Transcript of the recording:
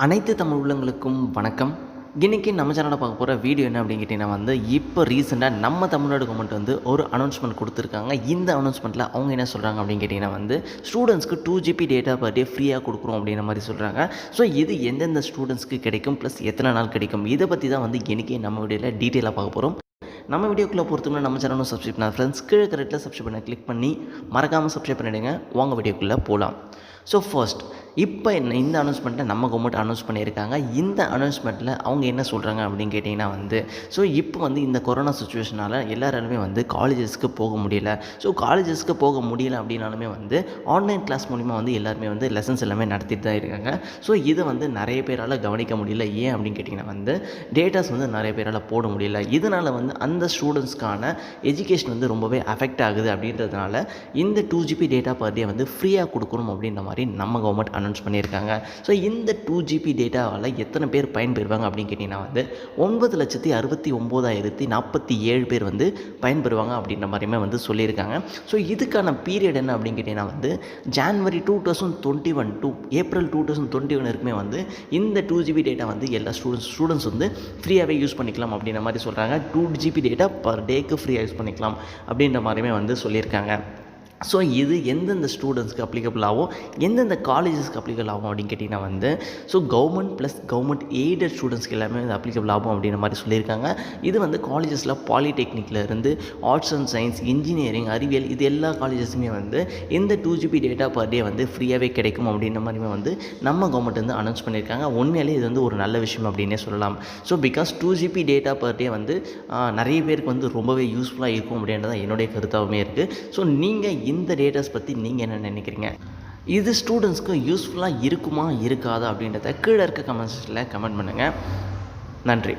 அனைத்து தமிழ் உள்ளங்களுக்கும் வணக்கம். இன்றைக்கி நம்ம சேனலில் பார்க்க போகிற வீடியோ என்ன அப்படின்னு கேட்டிங்கன்னா இப்போ ரீசெண்டாக நம்ம தமிழ்நாடு கவர்மெண்ட் ஒரு அனௌன்ஸ்மெண்ட் கொடுத்துருக்காங்க. இந்த அனௌன்ஸ்மெண்ட்டில் அவங்க என்ன சொல்கிறாங்க அப்படின்னு கேட்டிங்கன்னா ஸ்டூடெண்ட்ஸ்க்கு 2 GB டேட்டா பர் டே ஃப்ரீயாக கொடுக்குறோம் அப்படின்ற மாதிரி சொல்கிறாங்க. ஸோ இது எந்தெந்த ஸ்டூடெண்ட்ஸ்க்கு கிடைக்கும், ப்ளஸ் எத்தனை நாள் கிடைக்கும், இதை பற்றி தான் இன்றைக்கி நம்ம வீடியோவில் டீட்டெயிலாக பார்க்க போகிறோம். நம்ம வீடியோக்குள்ளே பொறுத்தவரை நம்ம சேனலும் சப்ஸ்கிரைப் பண்ண ஃப்ரெண்ட்ஸ் கீழே கரெக்டாக சப்ஸ்கிரைப் பண்ண கிளிக் பண்ணி மறக்காமல் சப்ஸ்கிரைப் பண்ணிவிடுங்க. வாங்க வீடியோக்குள்ளே போகலாம். ஸோ ஃபர்ஸ்ட் இப்போ இந்த அனௌன்ஸ்மெண்ட்டை நம்ம கவர்மெண்ட் அனௌன்ஸ் பண்ணியிருக்காங்க. இந்த அனௌன்ஸ்மெண்ட்டில் அவங்க என்ன சொல்கிறாங்க அப்படின்னு கேட்டிங்கன்னா ஸோ இப்போ இந்த கொரோனா சுச்சுவேஷனால் எல்லாராலுமே காலேஜஸ்க்கு போக முடியல. ஸோ காலேஜஸ்க்கு போக முடியல அப்படின்னாலுமே ஆன்லைன் கிளாஸ் மூலிமா எல்லாருமே லெசன்ஸ் எல்லாமே நடத்திட்டு தான் இருக்காங்க. ஸோ இதை நிறைய பேரால் கவனிக்க முடியல. ஏன் அப்படின்னு கேட்டிங்கன்னா டேட்டாஸ் நிறைய பேரால் போட முடியல. இதனால் அந்த ஸ்டூடெண்ட்ஸ்க்கான எஜுகேஷன் ரொம்பவே அஃபெக்ட் ஆகுது. அப்படின்றதுனால இந்த 2 GB டேட்டா பர் டே ஃப்ரீயாக கொடுக்கணும் அப்படின்ற மாதிரி நம்ம கவர்மெண்ட் அனௌன்ஸ் பண்ணியிருக்காங்க. ஸோ இந்த 2 GB டேட்டாவால் எத்தனை பேர் பயன்பெறுவாங்க அப்படின்னு கேட்டிங்கன்னா 9,69,047 பேர் பயன்பெறுவாங்க அப்படின்ற மாதிரியுமே சொல்லியிருக்காங்க. ஸோ இதுக்கான பீரியட் என்ன அப்படின்னு கேட்டிங்கன்னா ஜான்வரி 2021 டு ஏப்ரல் 2021 இருக்குமே இந்த 2 GB டேட்டா எல்லா ஸ்டூடெண்ட்ஸ் ஃப்ரீயாகவே யூஸ் பண்ணிக்கலாம் அப்படின்ற மாதிரி சொல்கிறாங்க. 2 GB டேட்டா பர் டேக்கு ஃப்ரீயாக யூஸ் பண்ணிக்கலாம் அப்படின்ற மாதிரியுமே சொல்லியிருக்காங்க. ஸோ இது எந்தெந்த ஸ்டூடெண்ட்ஸ்க்கு அப்ளிகபிள் ஆகும், எந்தெந்த காலேஜஸ்க்கு அப்ளிகபிள் ஆகும் அப்படின்னு கேட்டிங்கன்னா so government plus government aided ஸ்டூடெண்ட்ஸ்க்கு எல்லாமே அப்ளிகபிள் ஆகும் அப்படின்ற மாதிரி சொல்லியிருக்காங்க. இது காலேஜஸில் பாலிடெக்னிக்கில் இருந்து ஆர்ட்ஸ் அண்ட் சயின்ஸ், இன்ஜினியரிங், அறிவியல், இது எல்லா காலேஜஸுமே இந்த 2 GB டேட்டா பர் டே ஃப்ரீயாகவே கிடைக்கும் அப்படின்ற மாதிரியுமே நம்ம கவர்மெண்ட் அனௌன்ஸ் பண்ணியிருக்காங்க. உண்மையிலே இது ஒரு நல்ல விஷயம் அப்படின்னே சொல்லலாம். So because 2 GB data per day நிறைய பேருக்கு ரொம்பவே யூஸ்ஃபுல்லாக இருக்கும் அப்படின்றதான் என்னுடைய கருத்தாகவுமே இருக்குது. ஸோ நீங்கள் இந்த டேட்டாஸ் பற்றி நீங்கள் என்ன நினைக்கிறீங்க? இது ஸ்டூடெண்ட்ஸ்க்கு யூஸ்ஃபுல்லாக இருக்குமா இருக்காதா அப்படின்றத கீழே இருக்க கமெண்ட்ஸில் கமெண்ட் பண்ணுங்கள். நன்றி.